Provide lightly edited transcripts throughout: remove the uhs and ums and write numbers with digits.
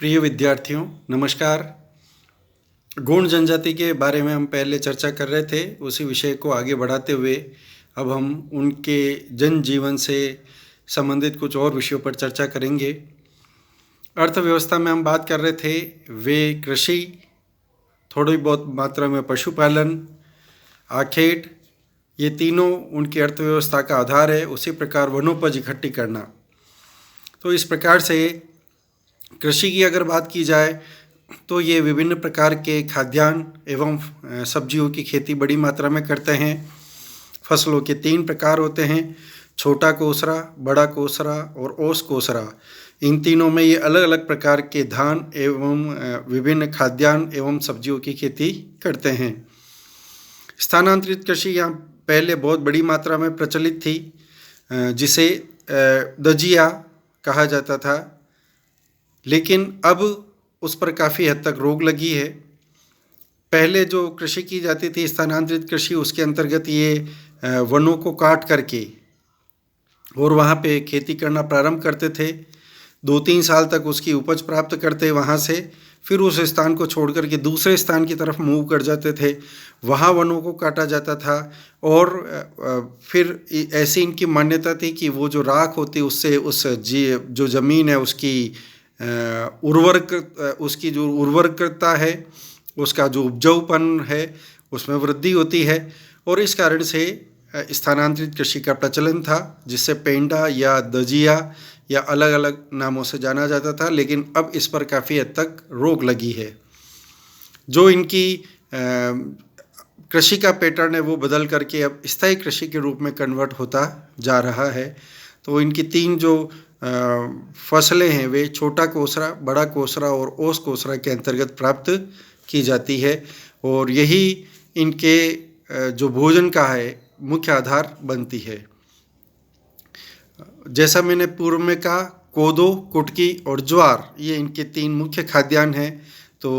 प्रिय विद्यार्थियों, नमस्कार। गौड़ जनजाति के बारे में हम पहले चर्चा कर रहे थे। उसी विषय को आगे बढ़ाते हुए अब हम उनके जनजीवन से संबंधित कुछ और विषयों पर चर्चा करेंगे। अर्थव्यवस्था में हम बात कर रहे थे, वे कृषि, थोड़ी बहुत मात्रा में पशुपालन, आखेट, ये तीनों उनकी अर्थव्यवस्था का आधार है। उसी प्रकार वनोपज इकट्ठी करना। तो इस प्रकार से कृषि की अगर बात की जाए तो ये विभिन्न प्रकार के खाद्यान्न एवं सब्जियों की खेती बड़ी मात्रा में करते हैं। फसलों के 3 प्रकार होते हैं, छोटा कोसरा, बड़ा कोसरा और ओस कोसरा। इन तीनों में ये अलग अलग प्रकार के धान एवं विभिन्न खाद्यान्न एवं सब्जियों की खेती करते हैं। स्थानांतरित कृषि यहाँ पहले बहुत बड़ी मात्रा में प्रचलित थी, जिसे दजिया कहा जाता था, लेकिन अब उस पर काफ़ी हद तक रोक लगी है। पहले जो कृषि की जाती थी स्थानांतरित कृषि, उसके अंतर्गत ये वनों को काट करके और वहाँ पे खेती करना प्रारंभ करते थे। 2-3 साल तक उसकी उपज प्राप्त करते, वहाँ से फिर उस स्थान को छोड़ करके दूसरे स्थान की तरफ मूव कर जाते थे। वहाँ वनों को काटा जाता था और फिर ऐसी इनकी मान्यता थी कि वो जो राख होती उससे जो ज़मीन है उसकी जो उर्वरकता है, उसका जो उपजाऊपन है, उसमें वृद्धि होती है। और इस कारण से स्थानांतरित कृषि का प्रचलन था, जिससे पेंडा या दजिया या अलग अलग नामों से जाना जाता था। लेकिन अब इस पर काफ़ी हद तक रोक लगी है। जो इनकी कृषि का पैटर्न है वो बदल करके अब स्थायी कृषि के रूप में कन्वर्ट होता जा रहा है। तो इनकी 3 जो फसलें हैं वे छोटा कोसरा, बड़ा कोसरा और ओस कोसरा के अंतर्गत प्राप्त की जाती है और यही इनके जो भोजन का है मुख्य आधार बनती है। जैसा मैंने पूर्व में कहा, कोदो, कुटकी और ज्वार ये इनके 3 मुख्य खाद्यान्न हैं। तो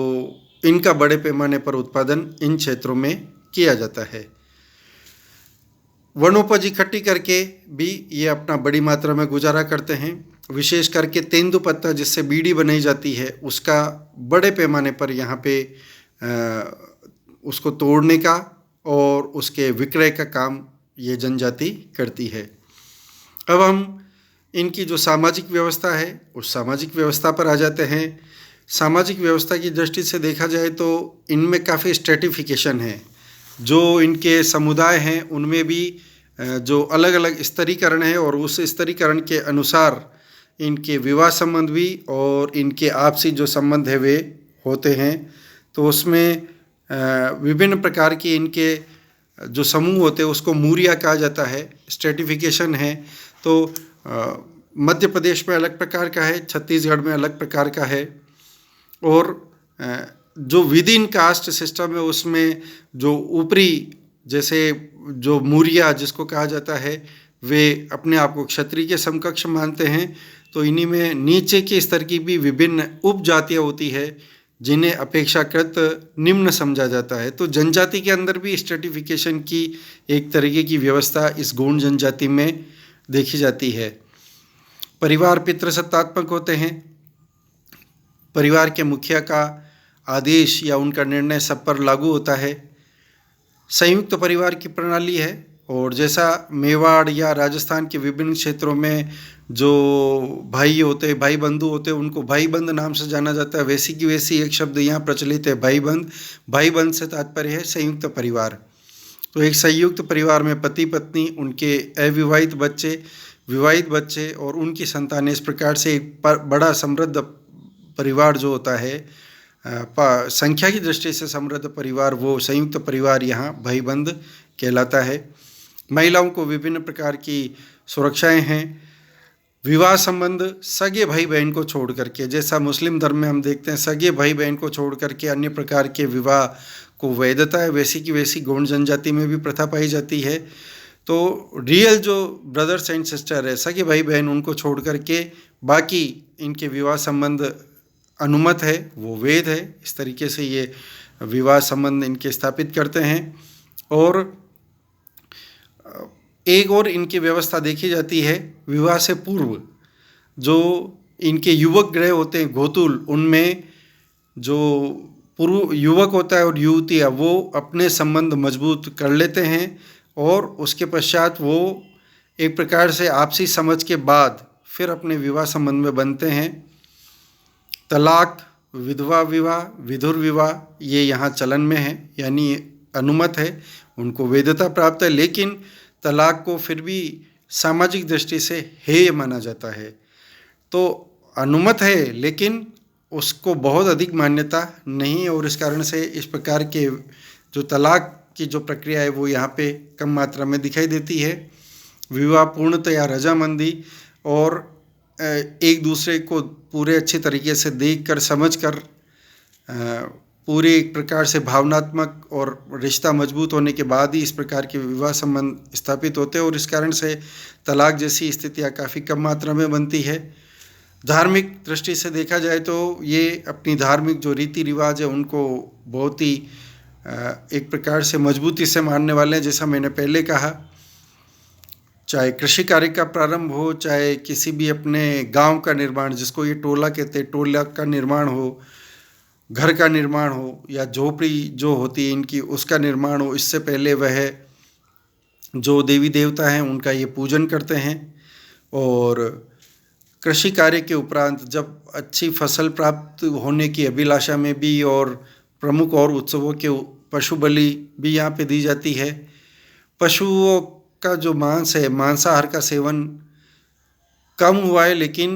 इनका बड़े पैमाने पर उत्पादन इन क्षेत्रों में किया जाता है। वनोपज इकट्ठी करके भी ये अपना बड़ी मात्रा में गुजारा करते हैं। विशेष करके तेंदुपत्ता, जिससे बीड़ी बनाई जाती है, उसका बड़े पैमाने पर यहाँ पे उसको तोड़ने का और उसके विक्रय का काम ये जनजाति करती है। अब हम इनकी जो सामाजिक व्यवस्था है उस सामाजिक व्यवस्था पर आ जाते हैं। सामाजिक व्यवस्था की दृष्टि से देखा जाए तो इनमें काफ़ी स्ट्रेटिफिकेशन है। जो इनके समुदाय हैं उनमें भी जो अलग अलग स्तरीकरण है और उस स्तरीकरण के अनुसार इनके विवाह संबंध भी और इनके आपसी जो संबंध है वे होते हैं। तो उसमें विभिन्न प्रकार के इनके जो समूह होते हैं उसको मूरिया कहा जाता है। स्ट्रेटिफिकेशन है तो मध्य प्रदेश में अलग प्रकार का है, छत्तीसगढ़ में अलग प्रकार का है। और जो विद इन कास्ट सिस्टम है उसमें जो ऊपरी, जैसे जो मूरिया जिसको कहा जाता है, वे अपने आप को क्षत्रिय के समकक्ष मानते हैं। तो इन्हीं में नीचे के स्तर की भी विभिन्न उपजातियाँ होती है जिन्हें अपेक्षाकृत निम्न समझा जाता है। तो जनजाति के अंदर भी स्ट्रेटिफिकेशन की एक तरीके की व्यवस्था इस गौड़ जनजाति में देखी जाती है। परिवार पितृसत्तात्मक होते हैं। परिवार के मुखिया का आदेश या उनका निर्णय सब पर लागू होता है। संयुक्त परिवार की प्रणाली है और जैसा मेवाड़ या राजस्थान के विभिन्न क्षेत्रों में जो भाई बंधु होते हैं, उनको भाई बंद नाम से जाना जाता है। वैसी की वैसी एक शब्द यहाँ प्रचलित है, भाई बंद। भाई बंद से तात्पर्य है संयुक्त परिवार। तो एक संयुक्त परिवार में पति पत्नी, उनके अविवाहित बच्चे, विवाहित बच्चे और उनकी संतानें, इस प्रकार से एक बड़ा समृद्ध परिवार जो होता है, संख्या की दृष्टि से समृद्ध परिवार, वो संयुक्त परिवार यहाँ भाईबंद कहलाता है। महिलाओं को विभिन्न प्रकार की सुरक्षाएं हैं। विवाह संबंध सगे भाई बहन को छोड़ करके, जैसा मुस्लिम धर्म में हम देखते हैं सगे भाई बहन को छोड़ करके अन्य प्रकार के विवाह को वैधता है, वैसी की वैसी गौड़ जनजाति में भी प्रथा पाई जाती है। तो रियल जो ब्रदर्स एंड सिस्टर है, सगे भाई बहन, उनको छोड़ करके बाकी इनके विवाह संबंध अनुमत है, वो वेद है। इस तरीके से ये विवाह संबंध इनके स्थापित करते हैं। और एक और इनकी व्यवस्था देखी जाती है, विवाह से पूर्व जो इनके युवक ग्रह होते हैं घोतुल, उनमें जो पुरुष युवक होता है और युवतियाँ वो अपने संबंध मजबूत कर लेते हैं और उसके पश्चात वो एक प्रकार से आपसी समझ के बाद फिर अपने विवाह संबंध में बनते हैं। तलाक, विधवा विवाह, विधुर विवाह ये यहाँ चलन में है, यानी अनुमत है, उनको वैधता प्राप्त है, लेकिन तलाक को फिर भी सामाजिक दृष्टि से हेय माना जाता है। तो अनुमत है लेकिन उसको बहुत अधिक मान्यता नहीं है और इस कारण से इस प्रकार के जो तलाक की जो प्रक्रिया है वो यहाँ पे कम मात्रा में दिखाई देती है। विवाह पूर्णतया रजामंदी और एक दूसरे को पूरे अच्छे तरीके से देखकर समझकर पूरे एक प्रकार से भावनात्मक और रिश्ता मजबूत होने के बाद ही इस प्रकार के विवाह संबंध स्थापित होते हैं और इस कारण से तलाक जैसी स्थितियाँ काफ़ी कम मात्रा में बनती है। धार्मिक दृष्टि से देखा जाए तो ये अपनी धार्मिक जो रीति रिवाज है उनको बहुत ही एक प्रकार से मजबूती से मानने वाले हैं। जैसा मैंने पहले कहा, चाहे कृषि कार्य का प्रारंभ हो, चाहे किसी भी अपने गांव का निर्माण, जिसको ये टोला कहते हैं, टोला का निर्माण हो, घर का निर्माण हो या झोपड़ी जो होती है इनकी उसका निर्माण हो, इससे पहले वह जो देवी देवता हैं उनका ये पूजन करते हैं। और कृषि कार्य के उपरांत जब अच्छी फसल प्राप्त होने की अभिलाषा में भी और प्रमुख और उत्सवों के पशु बलि भी यहाँ पे दी जाती है। पशुओं का जो मांस है, मांसाहार का सेवन कम हुआ है लेकिन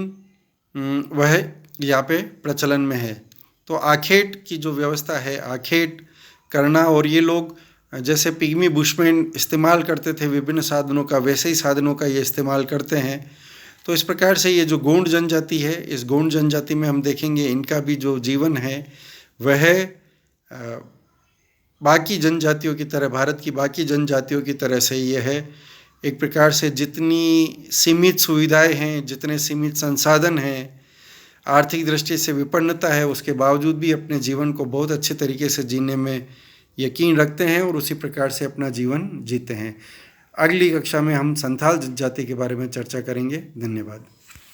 वह यहाँ पे प्रचलन में है। तो आखेट की जो व्यवस्था है, आखेट करना, और ये लोग जैसे पिग्मी बुशमैन इस्तेमाल करते थे विभिन्न साधनों का, वैसे ही साधनों का ये इस्तेमाल करते हैं। तो इस प्रकार से ये जो गोंड जनजाति है, इस गोंड जनजाति में हम देखेंगे इनका भी जो जीवन है वह बाकी जनजातियों की तरह, भारत की बाकी जनजातियों की तरह से ये है। एक प्रकार से जितनी सीमित सुविधाएं हैं, जितने सीमित संसाधन हैं, आर्थिक दृष्टि से विपन्नता है, उसके बावजूद भी अपने जीवन को बहुत अच्छे तरीके से जीने में यकीन रखते हैं और उसी प्रकार से अपना जीवन जीते हैं। अगली कक्षा में हम संथाल जनजाति के बारे में चर्चा करेंगे। धन्यवाद।